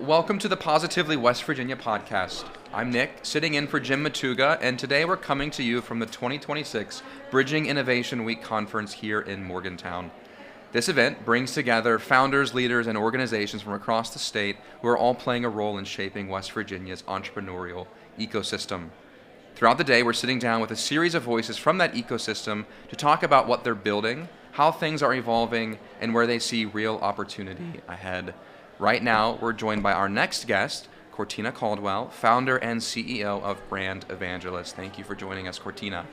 Welcome to the Positively West Virginia podcast. I'm Nick, sitting in for Jim Matuga, and today we're coming to you from the 2026 Bridging Innovation Week conference here in Morgantown. This event brings together founders, leaders, and organizations from across the state who are all playing a role in shaping West Virginia's entrepreneurial ecosystem. Throughout the day, we're sitting down with a series of voices from that ecosystem to talk about what they're building, how things are evolving, and where they see real opportunity ahead. Right now, we're joined by our next guest, Cortina Caldwell, founder and CEO of Brand Evangelist. Thank you for joining us, Cortina.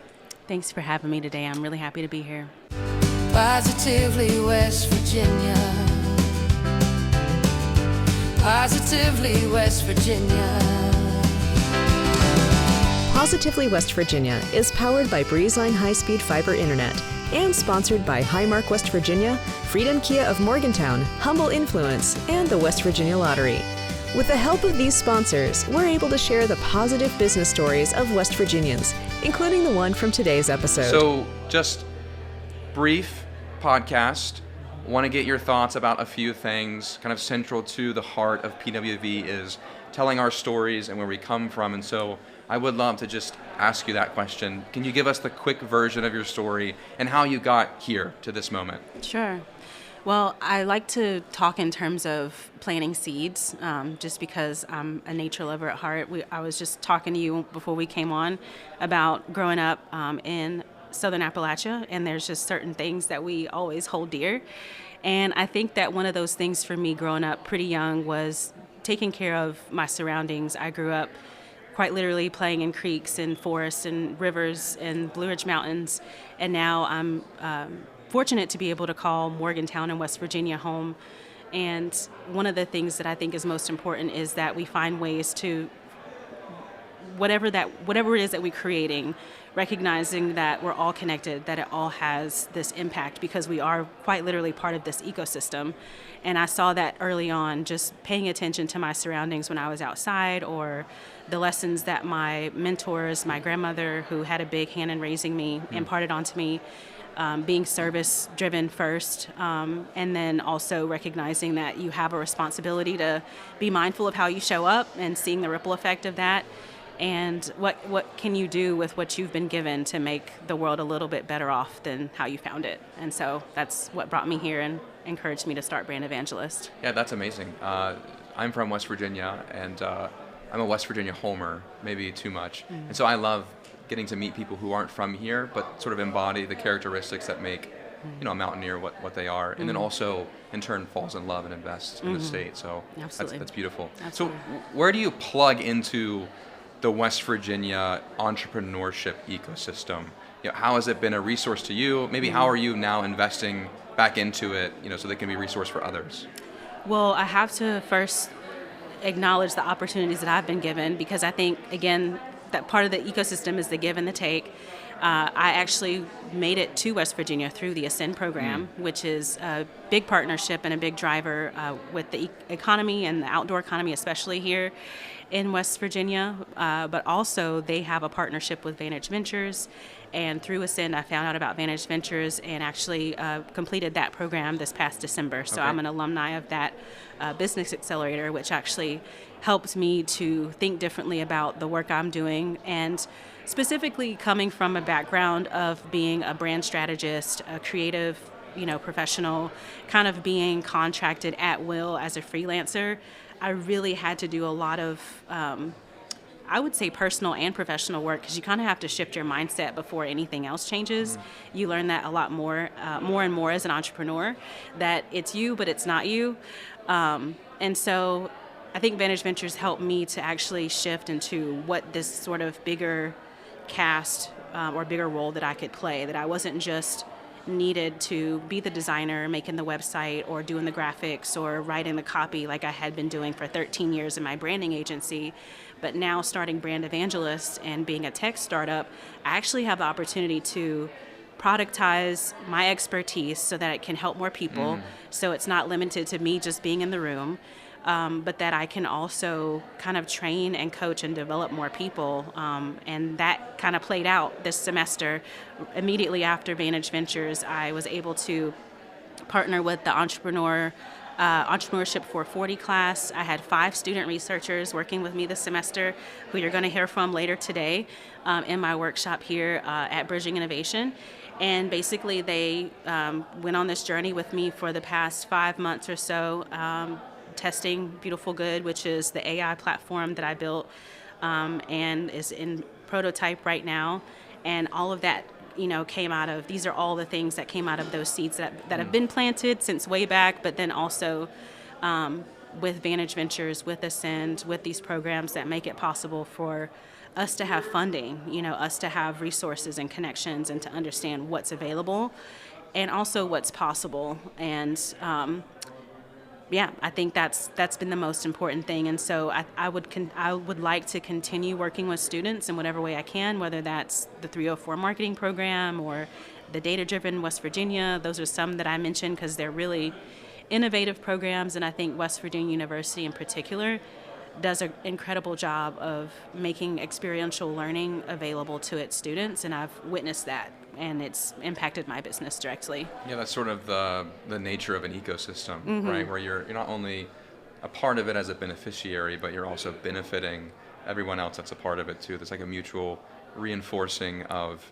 Thanks for having me today. I'm really happy to be here. Positively West Virginia. Positively West Virginia. Positively West Virginia is powered by Breezeline high-speed fiber internet and sponsored by Highmark West Virginia, Freedom Kia of Morgantown, Humble Influence, and the West Virginia Lottery. With the help of these sponsors, we're able to share the positive business stories of West Virginians, including the one from today's episode. So, just brief podcast. Want to get your thoughts about a few things. Kind of central to the heart of PWV is telling our stories and where we come from. And so I would love to just ask you that question. Can you give us the quick version of your story and how you got here to this moment? Sure. Well, I like to talk in terms of planting seeds, just because I'm a nature lover at heart. I was just talking to you before we came on about growing up in Southern Appalachia, and there's just certain things that we always hold dear. And I think that one of those things for me growing up pretty young was taking care of my surroundings. I grew up quite literally playing in creeks and forests and rivers and Blue Ridge Mountains, and now I'm fortunate to be able to call Morgantown in West Virginia home. And one of the things that I think is most important is that we find ways to whatever it is that we're creating, recognizing that we're all connected, that it all has this impact because we are quite literally part of this ecosystem. And I saw that early on, just paying attention to my surroundings when I was outside, or the lessons that my mentors, my grandmother, who had a big hand in raising me, imparted onto me, being service driven first, and then also recognizing that you have a responsibility to be mindful of how you show up and seeing the ripple effect of that. And what can you do with what you've been given to make the world a little bit better off than how you found it? And so that's what brought me here and encouraged me to start Brand Evangelist. Yeah, that's amazing. I'm from West Virginia, and I'm a West Virginia homer, maybe too much. And so I love getting to meet people who aren't from here, but sort of embody the characteristics that make a mountaineer what they are, and then also in turn falls in love and invests in the state. So that's beautiful. Absolutely. So where do you plug into the West Virginia entrepreneurship ecosystem? How has it been a resource to you? Maybe how are you now investing back into it, so they can be a resource for others? Well, I have to first acknowledge the opportunities that I've been given, because I think, again, that part of the ecosystem is the give and the take. I actually made it to West Virginia through the Ascend program, which is a big partnership and a big driver with the economy and the outdoor economy, especially here in West Virginia. But also they have a partnership with Vantage Ventures. And through Ascend, I found out about Vantage Ventures and actually completed that program this past December. So I'm an alumni of that business accelerator, which actually helped me to think differently about the work I'm doing, and specifically coming from a background of being a brand strategist, a creative, professional, kind of being contracted at will as a freelancer. I really had to do a lot of I would say personal and professional work, because you kind of have to shift your mindset before anything else changes. You learn that a lot more and more as an entrepreneur, that it's you, but it's not you. And so I think Vantage Ventures helped me to actually shift into what this sort of bigger cast or bigger role that I could play, that I wasn't just needed to be the designer making the website or doing the graphics or writing the copy like I had been doing for 13 years in my branding agency. But now starting Brand Evangelist and being a tech startup, I actually have the opportunity to productize my expertise so that it can help more people. So it's not limited to me just being in the room, but that I can also kind of train and coach and develop more people. And that kind of played out this semester. Immediately after Vantage Ventures, I was able to partner with the entrepreneur Entrepreneurship 440 class. I had 5 student researchers working with me this semester who you're going to hear from later today in my workshop here at Bridging Innovation. And basically they went on this journey with me for the past 5 months or so, testing Beautiful Good, which is the AI platform that I built and is in prototype right now. And all of that, came out of, these are all the things that came out of those seeds that have been planted since way back, but then also with Vantage Ventures, with Ascend, with these programs that make it possible for us to have funding, us to have resources and connections and to understand what's available and also what's possible. And I think that's been the most important thing. And so I would like to continue working with students in whatever way I can, whether that's the 304 marketing program or the data-driven West Virginia. Those are some that I mentioned because they're really innovative programs, and I think West Virginia University in particular does an incredible job of making experiential learning available to its students, and I've witnessed that, and it's impacted my business directly. Yeah, that's sort of the nature of an ecosystem, right? Where you're not only a part of it as a beneficiary, but you're also benefiting everyone else that's a part of it too. There's like a mutual reinforcing of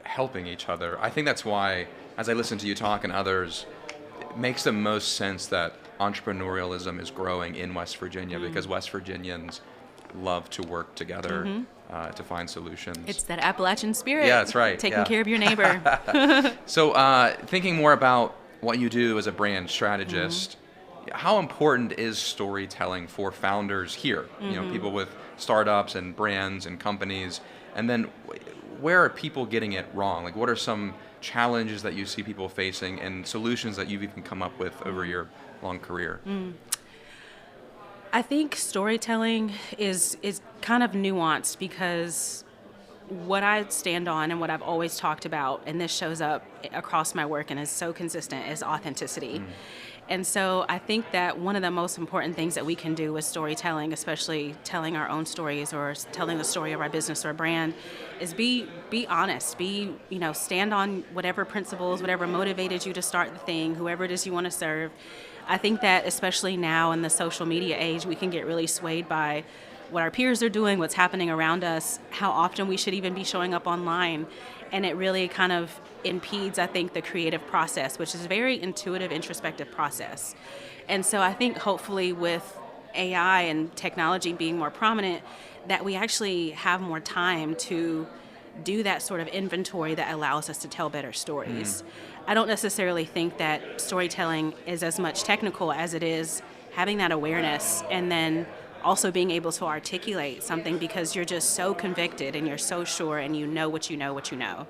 helping each other. I think that's why, as I listen to you talk and others, it makes the most sense that entrepreneurialism is growing in West Virginia because West Virginians love to work together to find solutions. It's that Appalachian spirit. Yeah, that's right. Taking care of your neighbor. So thinking more about what you do as a brand strategist, how important is storytelling for founders here? People with startups and brands and companies. And then where are people getting it wrong? Like, what are some challenges that you see people facing and solutions that you've even come up with over your long career? I think storytelling is kind of nuanced because what I stand on and what I've always talked about, and this shows up across my work and is so consistent, is authenticity. And so I think that one of the most important things that we can do with storytelling, especially telling our own stories or telling the story of our business or brand, is be honest, stand on whatever principles, whatever motivated you to start the thing, whoever it is you want to serve. I think that especially now in the social media age, we can get really swayed by what our peers are doing, what's happening around us, how often we should even be showing up online. And it really kind of impedes, I think, the creative process, which is a very intuitive, introspective process. And so I think hopefully with AI and technology being more prominent, that we actually have more time to do that sort of inventory that allows us to tell better stories. I don't necessarily think that storytelling is as much technical as it is having that awareness and then also being able to articulate something because you're just so convicted and you're so sure and you know what you know.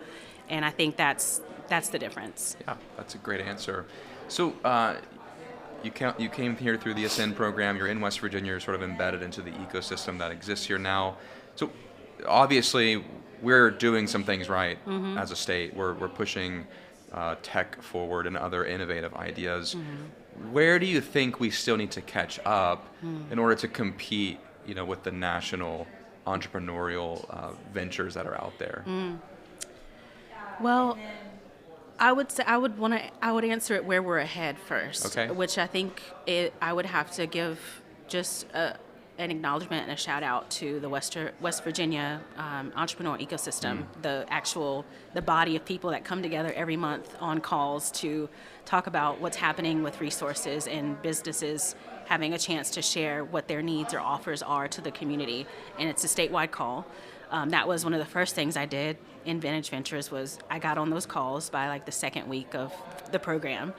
And I think that's the difference. Yeah, that's a great answer. So you came here through the Ascend program. You're in West Virginia. You're sort of embedded into the ecosystem that exists here now. So obviously we're doing some things right as a state. We're pushing tech forward and other innovative ideas. Where do you think we still need to catch up in order to compete, with the national entrepreneurial ventures that are out there? Well, I would say I would answer it where we're ahead first, okay. Which I think I would have to give just an acknowledgement and a shout out to the West Virginia entrepreneur ecosystem, the body of people that come together every month on calls to talk about what's happening with resources and businesses having a chance to share what their needs or offers are to the community. And it's a statewide call. That was one of the first things I did in Vantage Ventures was I got on those calls by like the second week of the program.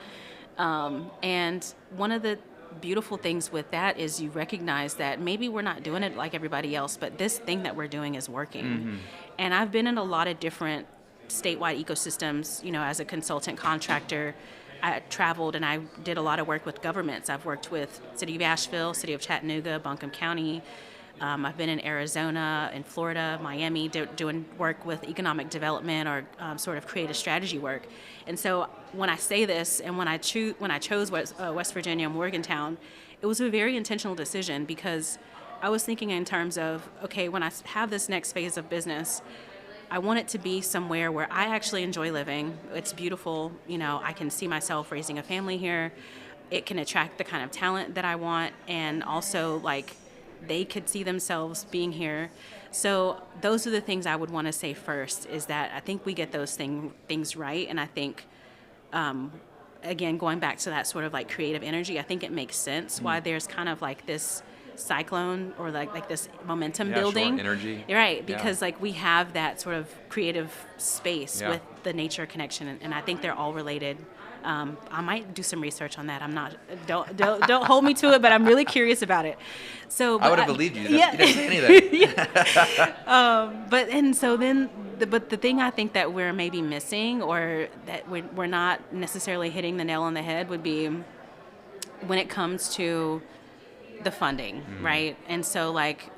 And one of the beautiful things with that is you recognize that maybe we're not doing it like everybody else, but this thing that we're doing is working. And I've been in a lot of different statewide ecosystems, as a consultant contractor. I traveled and I did a lot of work with governments. I've worked with City of Asheville, City of Chattanooga, Buncombe County. I've been in Arizona, in Florida, Miami, doing work with economic development or sort of creative strategy work. And so when I say this and when I chose West Virginia, Morgantown, it was a very intentional decision because I was thinking in terms of, okay, when I have this next phase of business, I want it to be somewhere where I actually enjoy living. It's beautiful. I can see myself raising a family here. it can attract the kind of talent that I want, and also like they could see themselves being here. So those are the things I would want to say first, is that I think we get those things right. And I think, again, going back to that sort of like creative energy, I think it makes sense why there's kind of like this cyclone or like this momentum building. Sure. Energy. Right, because like we have that sort of creative space with the nature connection, and I think they're all related. I might do some research on that. I'm not. Don't hold me to it, but I'm really curious about it. So I would have believed you. You didn't say anything. But the thing I think that we're maybe missing, or that we're not necessarily hitting the nail on the head, would be when it comes to the funding, right? And so like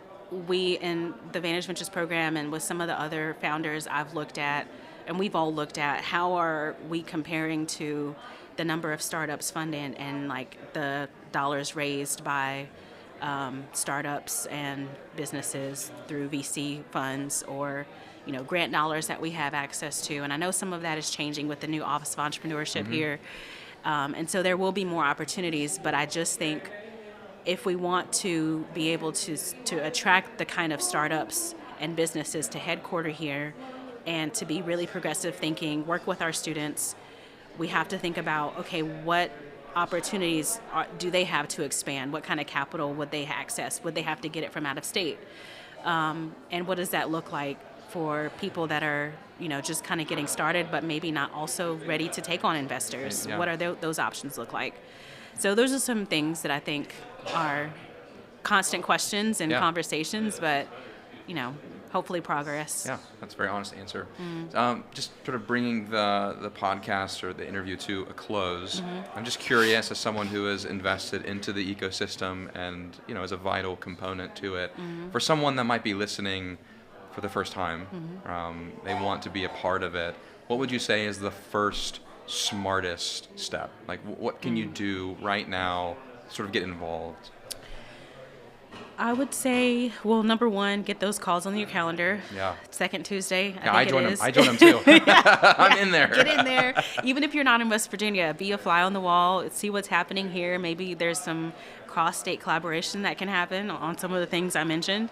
we in the Vantage Ventures program and with some of the other founders I've looked at, and we've all looked at, how are we comparing to the number of startups funded and like the dollars raised by startups and businesses through VC funds, or grant dollars that we have access to. And I know some of that is changing with the new Office of Entrepreneurship here, and so there will be more opportunities. But I just think if we want to be able to attract the kind of startups and businesses to headquarter here, and to be really progressive thinking, work with our students, we have to think about, okay, what opportunities do they have to expand? What kind of capital would they access? Would they have to get it from out of state? And what does that look like for people that are, just kind of getting started, but maybe not also ready to take on investors? Yeah. What are those options look like? So those are some things that I think are constant questions and conversations, but, hopefully progress. Yeah, that's a very honest answer. Just sort of bringing the podcast or the interview to a close, I'm just curious, as someone who is invested into the ecosystem and, is a vital component to it, for someone that might be listening for the first time, they want to be a part of it, what would you say is the first smartest step? Like, what can you do right now to sort of get involved? I would say, well, number one, get those calls on your calendar. Yeah. Second Tuesday, I join them too. I'm in there. Get in there. Even if you're not in West Virginia, be a fly on the wall. See what's happening here. Maybe there's some cross-state collaboration that can happen on some of the things I mentioned.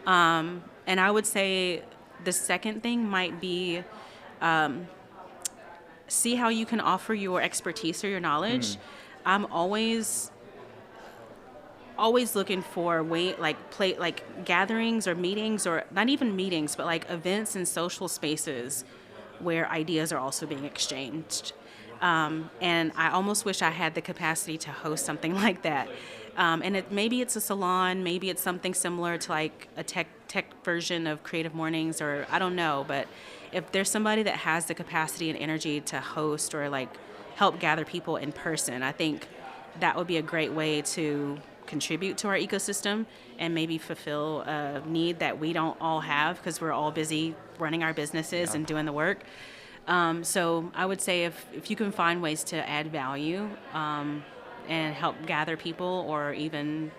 And I would say the second thing might be see how you can offer your expertise or your knowledge. I'm always looking for gatherings or meetings, or not even meetings, but like events and social spaces where ideas are also being exchanged. And I almost wish I had the capacity to host something like that. And maybe it's a salon, maybe it's something similar to like a tech version of Creative Mornings, or I don't know. But if there's somebody that has the capacity and energy to host or like help gather people in person, I think that would be a great way to contribute to our ecosystem and maybe fulfill a need that we don't all have because we're all busy running our businesses and doing the work. So I would say if you can find ways to add value and help gather people, or even,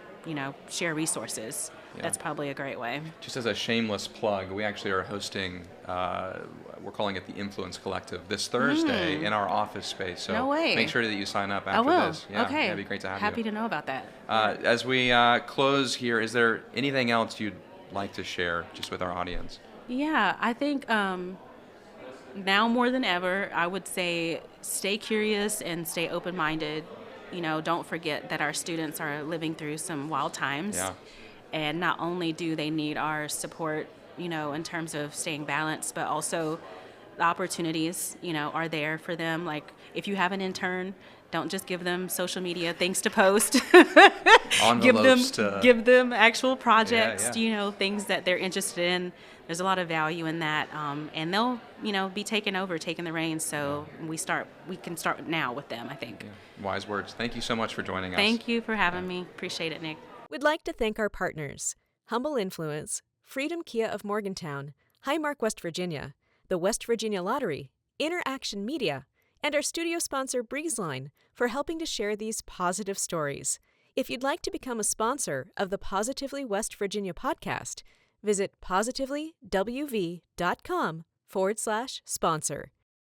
share resources, that's probably a great way. Just as a shameless plug, we actually are hosting, we're calling it the Influence Collective, this Thursday in our office space. So no way. Make sure that you sign up after this. Yeah, okay. It'd be great to have Happy you. to know about that. As we close here, is there anything else you'd like to share just with our audience? Yeah, I think now more than ever, I would say stay curious and stay open-minded. Don't forget that our students are living through some wild times. Yeah. And not only do they need our support, in terms of staying balanced, but also the opportunities, are there for them. Like, if you have an intern, don't just give them social media things to post. Give them actual projects, things that they're interested in. There's a lot of value in that, and they'll, be taking the reins. So we can start now with them, I think. Yeah. Wise words. Thank you so much for joining us. Thank you for having me. Appreciate it, Nick. We'd like to thank our partners, Humble Influence, Freedom Kia of Morgantown, Highmark, West Virginia, the West Virginia Lottery, Interaction Media, and our studio sponsor Breezeline for helping to share these positive stories. If you'd like to become a sponsor of the Positively West Virginia podcast, visit positivelywv.com/sponsor.